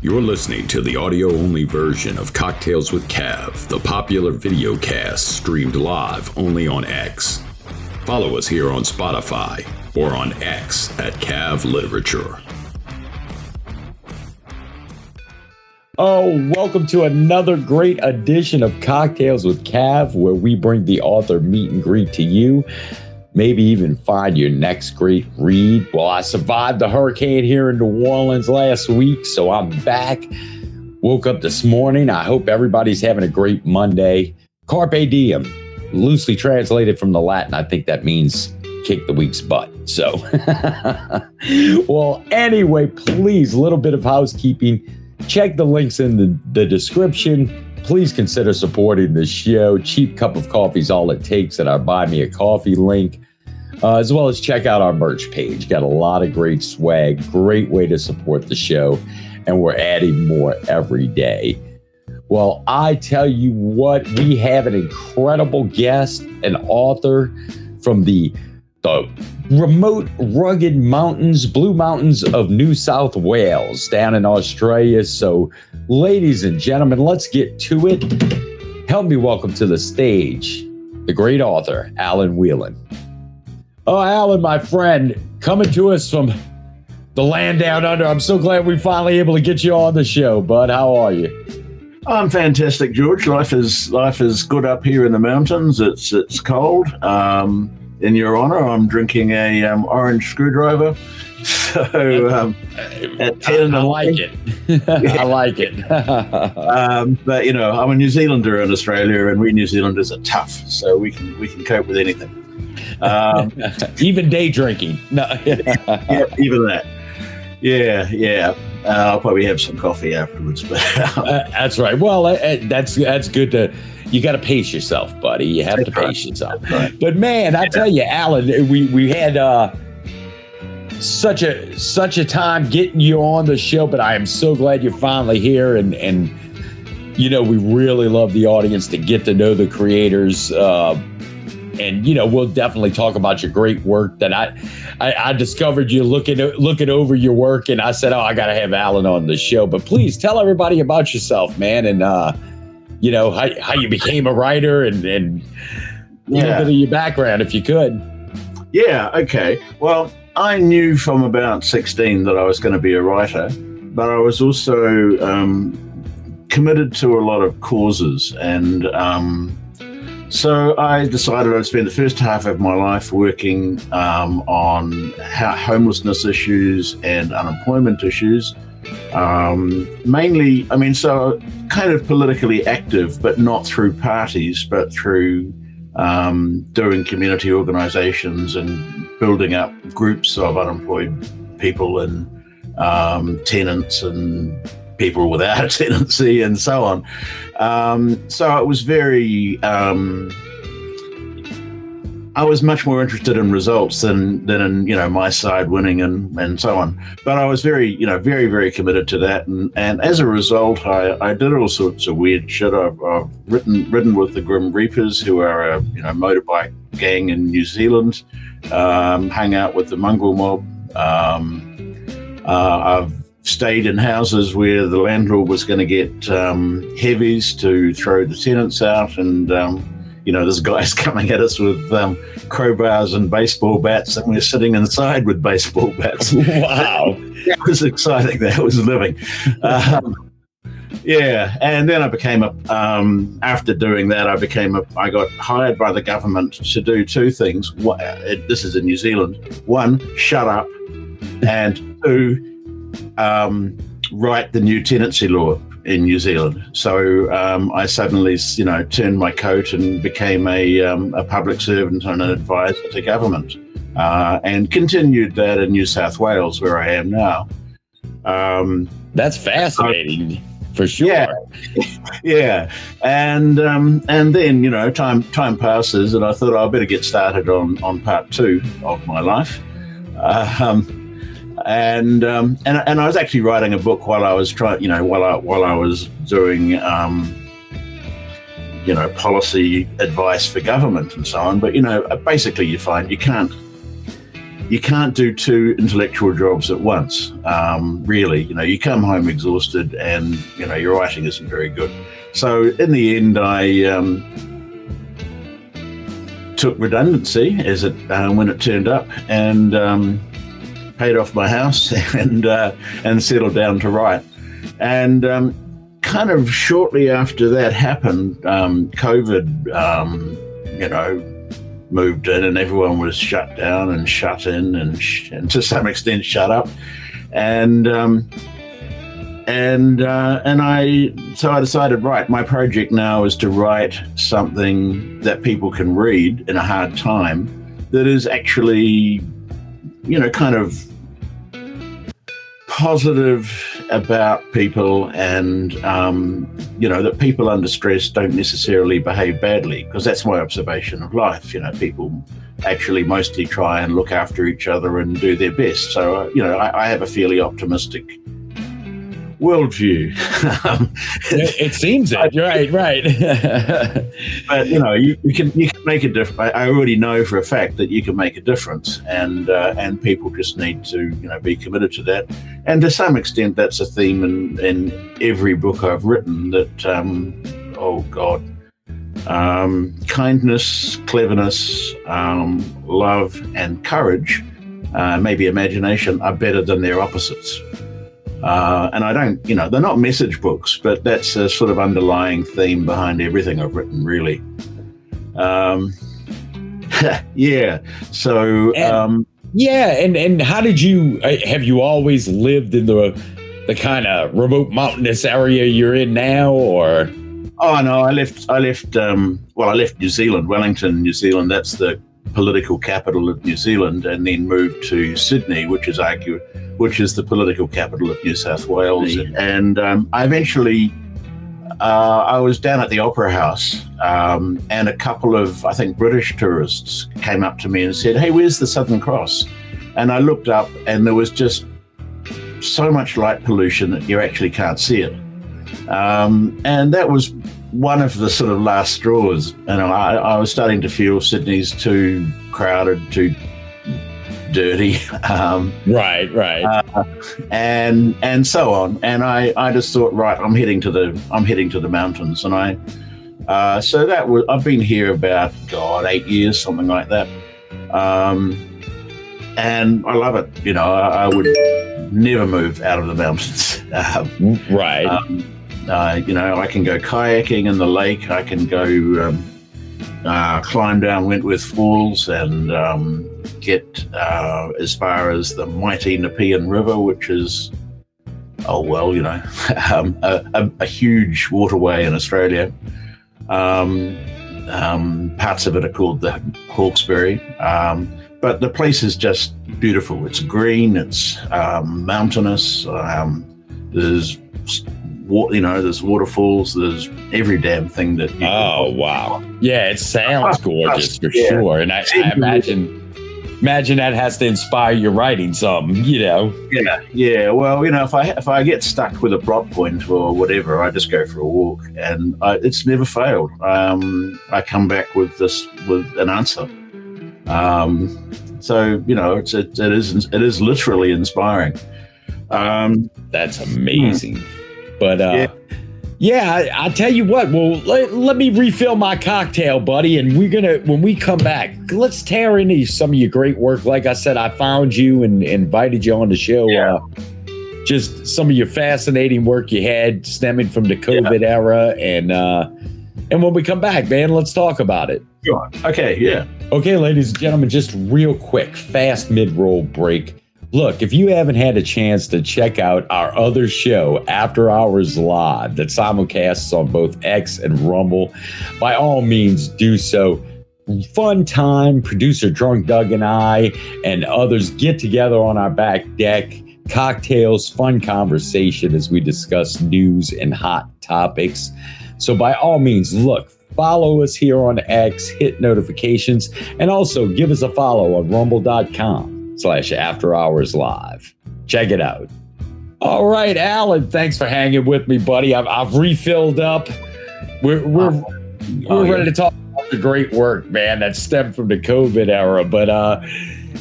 You're listening to the audio-only version of Cocktails with Cav, the popular video cast streamed live only on X. Follow us here on Spotify or on X at Cav Literature. Oh, welcome to another great edition of Cocktails with Cav, where we bring the author meet and greet to you. Maybe even find your next great read. Well, I survived the hurricane here in New Orleans last week, so I'm back. Woke up this morning. I hope everybody's having a great Monday. Carpe diem, loosely translated from the Latin. I think that means kick the week's butt. So, well, anyway, please, a little bit of housekeeping. Check the links in the description. Please consider supporting the show. Cheap cup of coffee is all it takes at our Buy Me a Coffee link, as well as check out our merch page. Got a lot of great swag, great way to support the show, and we're adding more every day. Well, I tell you what, we have an incredible guest, an author from the remote, rugged mountains, Blue Mountains of New South Wales down in Australia. So, ladies and gentlemen, let's get to it. Help me welcome to the stage the great author, Alan Whelan. Oh, Alan, my friend, coming to us from the land down under. I'm so glad we're finally able to get you on the show, bud. How are you? I'm fantastic, George. Life is good up here in the mountains. It's cold. In your honor, I'm drinking a orange screwdriver. So at 10 I like it. I like it. But you know, I'm a New Zealander in Australia, and we New Zealanders are tough, so we can cope with anything. Even day drinking. No. Yeah, even that. Yeah. I'll probably have some coffee afterwards. But that's right. Well, that's good to. You got to pace yourself, buddy. You have to pace yourself. Right. But man, I tell you, Alan, we had such a time getting you on the show. But I am so glad you're finally here, and you know, we really love the audience to get to know the creators. And you know, we'll definitely talk about your great work. That I discovered you looking over your work, and I said, oh, I got to have Alan on the show. But please tell everybody about yourself, man, and you know, how you became a writer and a little bit of your background, if you could. Yeah, okay. Well, I knew from about 16 that I was going to be a writer, but I was also committed to a lot of causes. And so I decided I'd spend the first half of my life working on homelessness issues and unemployment issues. Mainly, I mean, so kind of politically active, but not through parties, but through doing community organizations and building up groups of unemployed people and tenants and people without a tenancy and so on. So it was very... I was much more interested in results than in, you know, my side winning and so on. But I was very, very committed to that. And as a result, I did all sorts of weird shit. I've ridden with the Grim Reapers, who are a motorbike gang in New Zealand. Hung out with the mongrel mob. I've stayed in houses where the landlord was going to get heavies to throw the tenants out, and you know, there's guys coming at us with crowbars and baseball bats, and we're sitting inside with baseball bats. Wow. That was exciting. That was living. Yeah. And then I became after doing that, I got hired by the government to do two things. This is in New Zealand. One, shut up. And two, write the new tenancy law in New Zealand. So I suddenly, turned my coat and became a public servant and an advisor to government, and continued that in New South Wales, where I am now. That's fascinating, for sure. Yeah. And then, time passes, and I thought I better get started on part two of my life. And I was actually writing a book while I was while I was doing, policy advice for government and so on. But, basically you find you can't you can't do two intellectual jobs at once. Really, you come home exhausted, and your writing isn't very good. So in the end, I took redundancy when it turned up, and paid off my house and settled down to write. And kind of shortly after that happened, COVID, moved in, and everyone was shut down and shut in, and to some extent shut up. And I decided, right, my project now is to write something that people can read in a hard time, that is actually, kind of positive about people, and that people under stress don't necessarily behave badly, because that's my observation of life. People actually mostly try and look after each other and do their best. So I have a fairly optimistic worldview. It seems it. Right. But you can make a difference. I already know for a fact that you can make a difference, and people just need to be committed to that. And to some extent, that's a theme in every book I've written. That kindness, cleverness, love, and courage, maybe imagination, are better than their opposites. And I don't, they're not message books, but that's a sort of underlying theme behind everything I've written, really. Yeah. So, and how did you, have you always lived in the kind of remote mountainous area you're in now, or? Oh no, I left New Zealand, Wellington, New Zealand. That's the political capital of New Zealand, and then moved to Sydney, which is the political capital of New South Wales. And I eventually, I was down at the Opera House, and a couple of, I think, British tourists came up to me and said, "Hey, where's the Southern Cross?" And I looked up, and there was just so much light pollution that you actually can't see it. And that was one of the sort of last straws. I was starting to feel Sydney's too crowded, too dirty, right, and so on. And I just thought, right, I'm heading to the mountains. And I've been here about 8 years, something like that. And I love it. I would never move out of the mountains. Right. I can go kayaking in the lake. I can go climb down Wentworth Falls and get as far as the mighty Nepean River, which is, a huge waterway in Australia. Parts of it are called the Hawkesbury. But the place is just beautiful. It's green. It's mountainous. There's waterfalls. There's every damn thing that. Wow! Yeah, it sounds gorgeous for sure, and I imagine that has to inspire your writing some. Yeah. Well, if I get stuck with a plot point or whatever, I just go for a walk, and it's never failed. I come back with an answer. So it is literally inspiring. That's amazing. But I tell you what. Well, let me refill my cocktail, buddy, and when we come back, let's tear into some of your great work. Like I said, I found you and invited you on the show. Yeah. Just some of your fascinating work you had stemming from the COVID era, and when we come back, man, let's talk about it. Sure. Okay. Yeah. Okay, ladies and gentlemen, just real quick, fast mid-roll break. Look, if you haven't had a chance to check out our other show, After Hours Live, that simulcasts on both X and Rumble, by all means do so. Fun time. Producer Drunk Doug and I and others get together on our back deck, cocktails, fun conversation as we discuss news and hot topics. So by all means, look, follow us here on X, hit notifications, and also give us a follow on rumble.com/afterhourslive. Check it out. All right, Alan, thanks for hanging with me, buddy. I've refilled up. We're ready to talk about the great work, man, that stemmed from the COVID era. But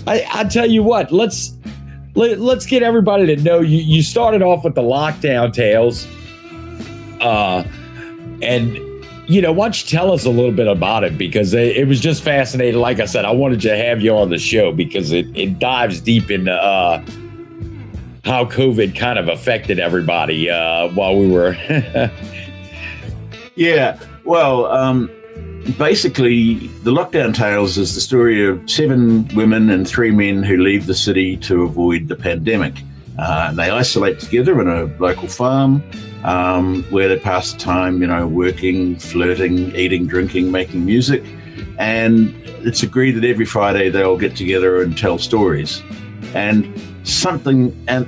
I tell you what, let's get everybody to know you. You started off with the Lockdown Tales, and why don't you tell us a little bit about it, because it was just fascinating. Like I said, I wanted to have you on the show because it dives deep into how COVID kind of affected everybody while we were. Yeah, well, basically, the Lockdown Tales is the story of 7 women and 3 men who leave the city to avoid the pandemic. They isolate together in a local farm where they pass the time, working, flirting, eating, drinking, making music. And it's agreed that every Friday they'll get together and tell stories. And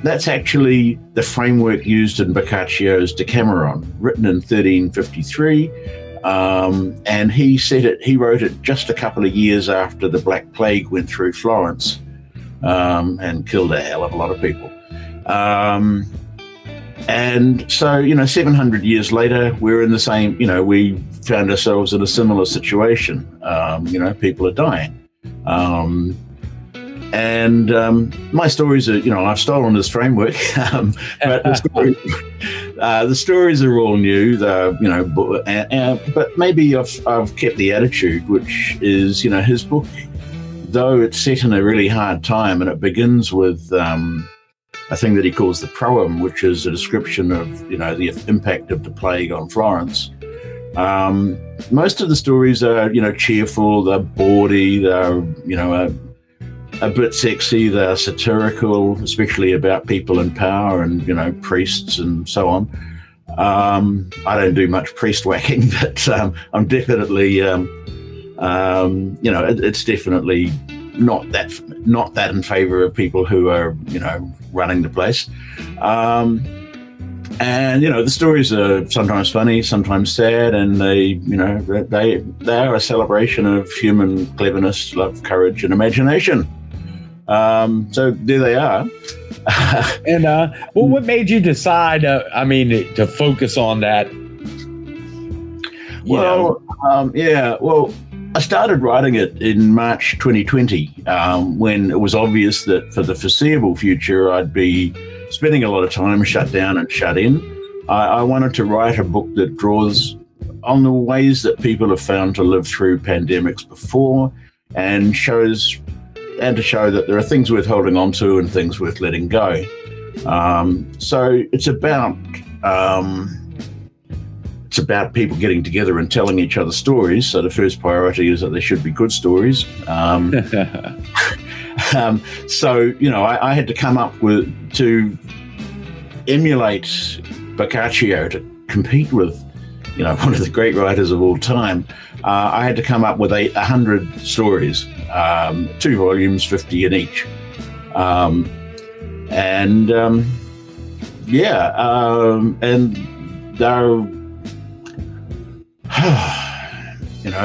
that's actually the framework used in Boccaccio's Decameron, written in 1353. And he wrote it just a couple of years after the Black Plague went through Florence and killed a hell of a lot of people. And so, 700 years later, we're in the same, we found ourselves in a similar situation. People are dying. And my stories are, I've stolen this framework, but the stories are all new, but maybe I've kept the attitude, which is, his book, though it's set in a really hard time, and it begins with a thing that he calls the proem, which is a description of, the impact of the plague on Florence. Most of the stories are, cheerful, they're bawdy, they're, a bit sexy, they're satirical, especially about people in power and, priests and so on. I don't do much priest whacking, but I'm definitely, it's definitely not that in favor of people who are, running the place. And, the stories are sometimes funny, sometimes sad, and they are a celebration of human cleverness, love, courage, and imagination. So there they are. And what made you decide, to focus on that? Well, I started writing it in March 2020, when it was obvious that for the foreseeable future, I'd be spending a lot of time shut down and shut in. I wanted to write a book that draws on the ways that people have found to live through pandemics before, and to show that there are things worth holding on to and things worth letting go. So it's about people getting together and telling each other stories. So the first priority is that they should be good stories. So, I had to come up to emulate Boccaccio, to compete with, one of the great writers of all time. I had to come up with 100 stories, 2 volumes, 50 in each. And they're,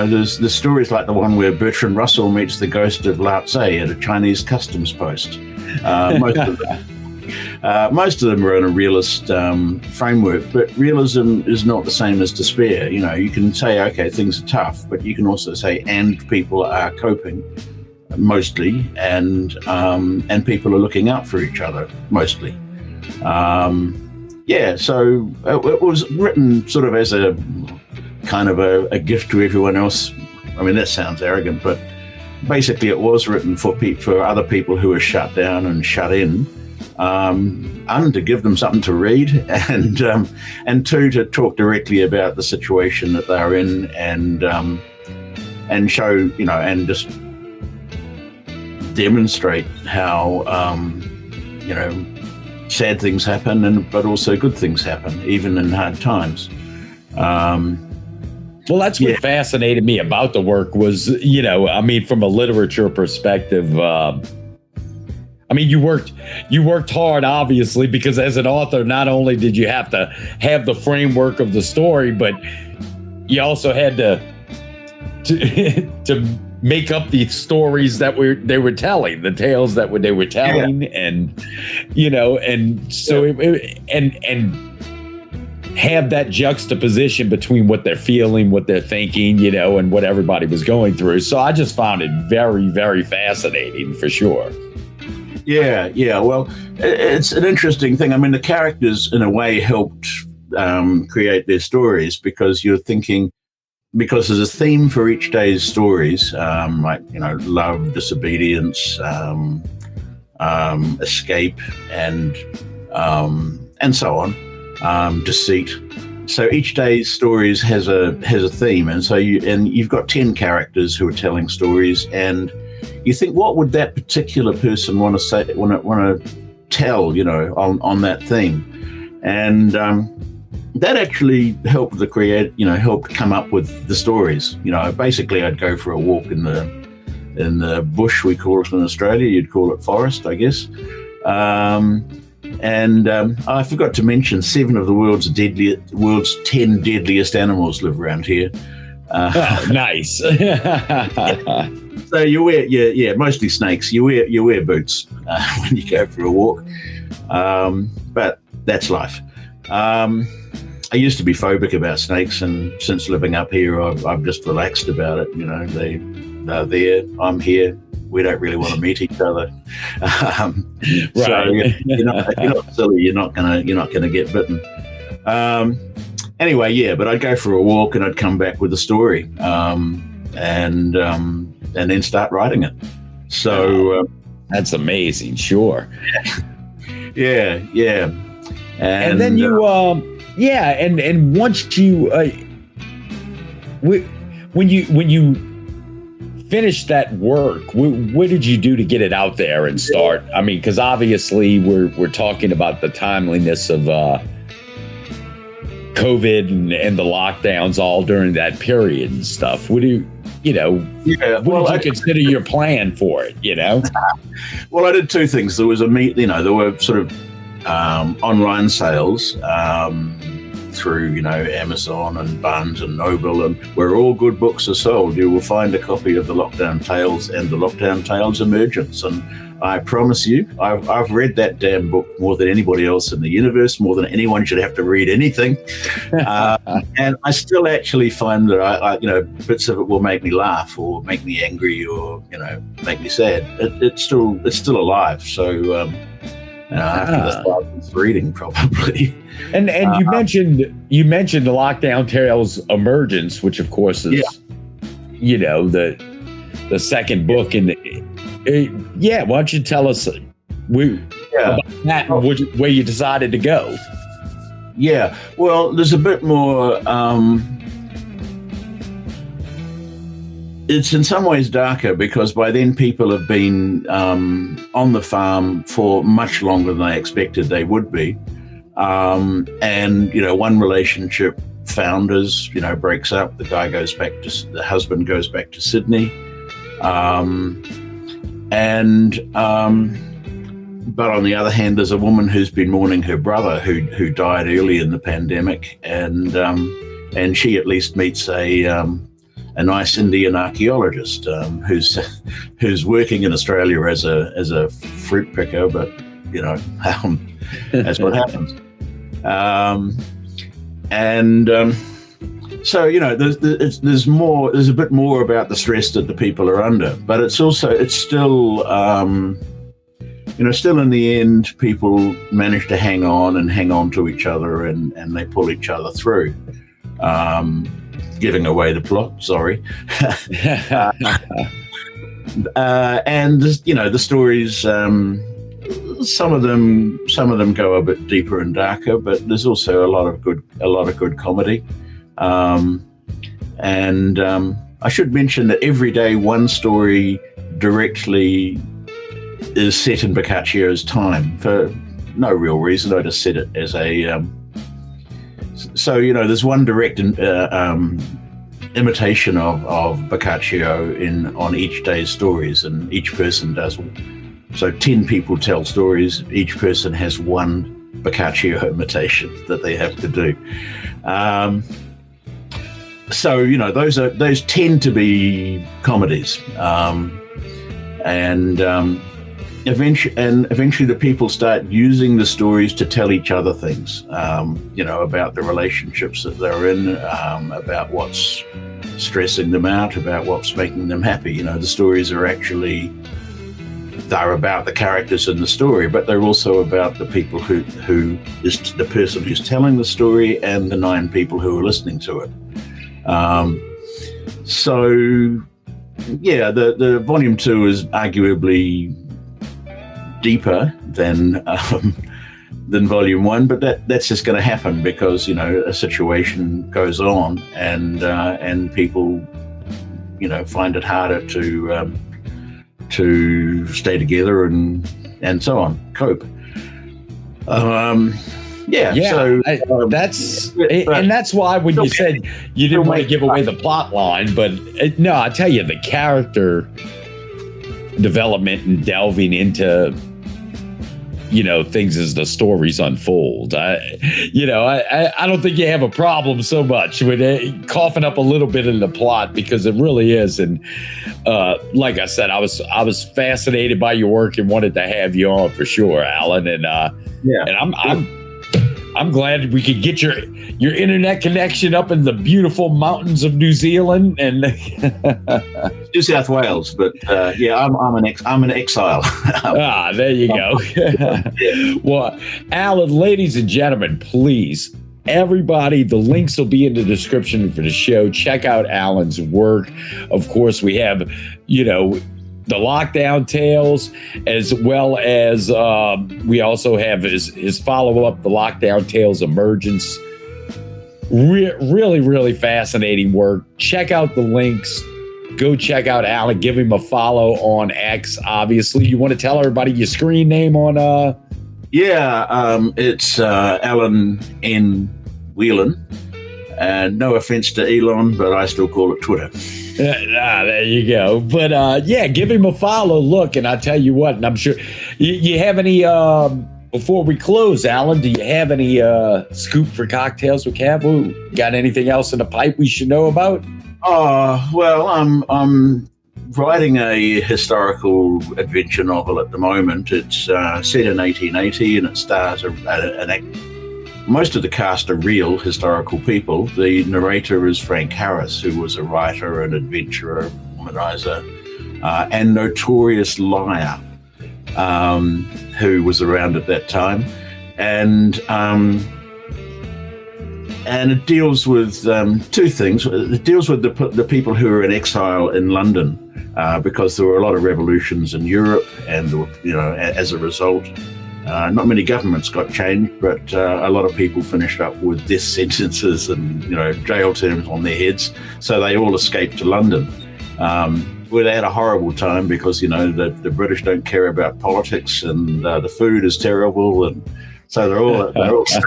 there's stories like the one where Bertrand Russell meets the ghost of Lao Tse at a Chinese customs post. Most of them are in a realist framework, but realism is not the same as despair. You can say, okay, things are tough, but you can also say, and people are coping, mostly, and people are looking out for each other, mostly. So it was written sort of as a kind of a gift to everyone else. I mean, that sounds arrogant, but basically it was written for other people who are shut down and shut in, and to give them something to read, and 2, to talk directly about the situation that they're in, and show, and just demonstrate how, sad things happen, but also good things happen, even in hard times. Well, that's what fascinated me about the work was, from a literature perspective, you worked hard, obviously, because as an author, not only did you have to have the framework of the story, but you also had to make up the stories that they were telling, the tales that they were telling, and so have that juxtaposition between what they're feeling, what they're thinking, you know, and what everybody was going through. So I just found it very, very fascinating for sure. Yeah. Well, it's an interesting thing. I mean, the characters in a way helped create their stories, because you're thinking, because there's a theme for each day's stories, like, you know, love, disobedience, escape, and so on, deceit. So each day's stories has a theme, and so you've got 10 characters who are telling stories, and you think, what would that particular person want to say, want to tell, you know, on that theme, and that actually helped helped come up with the stories. You know, basically, I'd go for a walk in the bush, we call it in Australia. You'd call it forest, I guess. And I forgot to mention 7 of the world's 10 deadliest animals live around here. Oh, nice. So you wear, mostly snakes. You wear boots when you go for a walk, but that's life. I used to be phobic about snakes, and since living up here, I've just relaxed about it. You know, they're there, I'm here. We don't really want to meet each other. Right. So you're not silly. You're not gonna get bitten. Anyway, yeah. But I'd go for a walk, and I'd come back with a story, and then start writing it. So that's amazing. Sure. Yeah. And then you, and once you, when you finished that work, what did you do to get it out there and start? I mean, because obviously we're talking about the timeliness of COVID and the lockdowns all during that period and stuff. What do you know? Yeah, what did you consider your plan for it? You know. Well, I did 2 things. There was there were sort of online sales through, Amazon and Barnes and Noble, and where all good books are sold, you will find a copy of the Lockdown Tales and the Lockdown Tales-Emergence. And I promise you, I've read that damn book more than anybody else in the universe, more than anyone should have to read anything. And I still actually find that I bits of it will make me laugh or make me angry or, make me sad. It's still alive. So, after the 1,000th reading, probably. And you mentioned the Lockdown Tales-Emergence, which of course is, the second book in the. Why don't you tell us about that, where you decided to go? Yeah, well, there's a bit more. It's in some ways darker, because by then people have been on the farm for much longer than I expected they would be. And, one relationship founders, breaks up. The husband goes back to Sydney. But on the other hand, there's a woman who's been mourning her brother who died early in the pandemic. And she at least meets a nice Indian archaeologist who's working in Australia as a fruit picker, but that's what happens. So there's a bit more about the stress that the people are under, but it's still still in the end people manage to hang on to each other, and they pull each other through. Giving away the plot, sorry. And the stories, some of them go a bit deeper and darker, but there's also a lot of good comedy. And I should mention that every day one story directly is set in Boccaccio's time for no real reason. I just set it as a so there's one direct imitation of Boccaccio on each day's stories, and each person does. So 10 people tell stories. Each person has one Boccaccio imitation that they have to do. So those tend to be comedies, and eventually the people start using the stories to tell each other things, about the relationships that they're in, about what's stressing them out, about what's making them happy. The stories are they're about the characters in the story, but they're also about the people who is the person who's telling the story and the 9 people who are listening to it. The volume 2 is arguably deeper than volume 1, but that's just going to happen because a situation goes on and people find it harder to stay together and so on, cope. That's why when you said you didn't want to give away the plot line, but no, I tell you, the character development and delving into things as the stories unfold. I don't think you have a problem so much with coughing up a little bit in the plot, because it really is. And like I said, I was fascinated by your work and wanted to have you on for sure, Alan. And I'm glad we could get your internet connection up in the beautiful mountains of New Zealand and New South Wales. But I'm an exile. There you go. Well, Alan, ladies and gentlemen, please, everybody, the links will be in the description for the show. Check out Alan's work. Of course, we have, the Lockdown Tales, as well as we also have his follow-up, the Lockdown Tales-Emergence. Really, really fascinating work. Check out the links. Go check out Alan. Give him a follow on X, obviously. You want to tell everybody your screen name on... it's Alan N. Whelan. And no offense to Elon, but I still call it Twitter. There you go. But give him a follow. Look, and I tell you what, and I'm sure you have any, before we close, Alan, do you have any scoop for Cocktails with Cav? Got anything else in the pipe we should know about? Well, I'm writing a historical adventure novel at the moment. It's set in 1880 and it stars most of the cast are real historical people. The narrator is Frank Harris, who was a writer, an adventurer, womanizer, and notorious liar, who was around at that time. And it deals with 2 things. It deals with the people who are in exile in London, because there were a lot of revolutions in Europe, and as a result, not many governments got changed, but a lot of people finished up with death sentences and jail terms on their heads. So they all escaped to London, where they had a horrible time because the British don't care about politics and the food is terrible, and so they're all stuck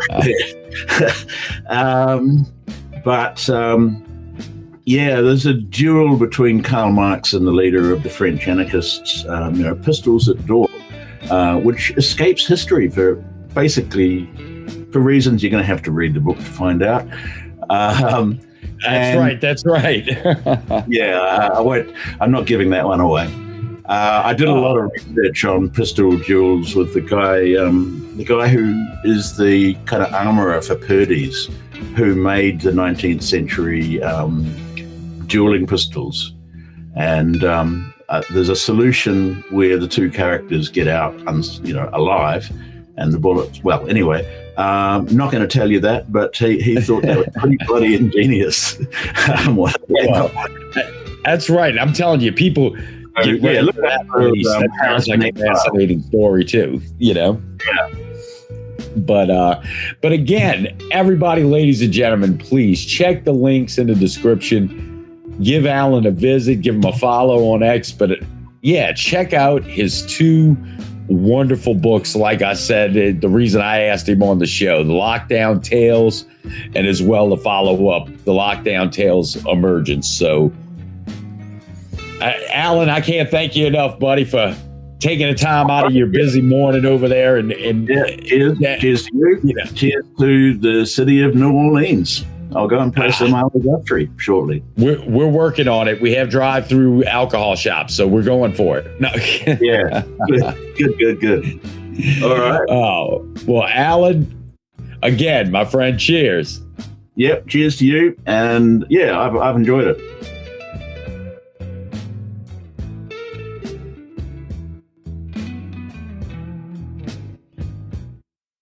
there. There's a duel between Karl Marx and the leader of the French anarchists. Pistols at dawn. Which escapes history for reasons you're going to have to read the book to find out. That's right. I'm not giving that one away. I did a lot of research on pistol duels with the guy who is the kind of armorer for Purdy's, who made the 19th century dueling pistols. And there's a solution where the 2 characters get out, alive, and the bullets. Well, anyway, I'm not going to tell you that, but he thought that was pretty bloody ingenious. That's right. I'm telling you, people. Look at that. Sounds like a fascinating story too. Yeah. But again, everybody, ladies and gentlemen, please check the links in the description. Give Alan a visit, give him a follow on X, but check out his 2 wonderful books. Like I said, the reason I asked him on the show, the Lockdown Tales, and as well the follow-up, the Lockdown Tales-Emergence. So, Alan, I can't thank you enough, buddy, for taking the time out of your busy morning over there. Cheers to you. Cheers to the city of New Orleans. I'll go and play some Isle of Guthrie shortly. We're working on it. We have drive-through alcohol shops, so we're going for it. No. Yeah, good. All right. Oh, well, Alan, again, my friend, cheers. Yep, cheers to you. And yeah, I've enjoyed it.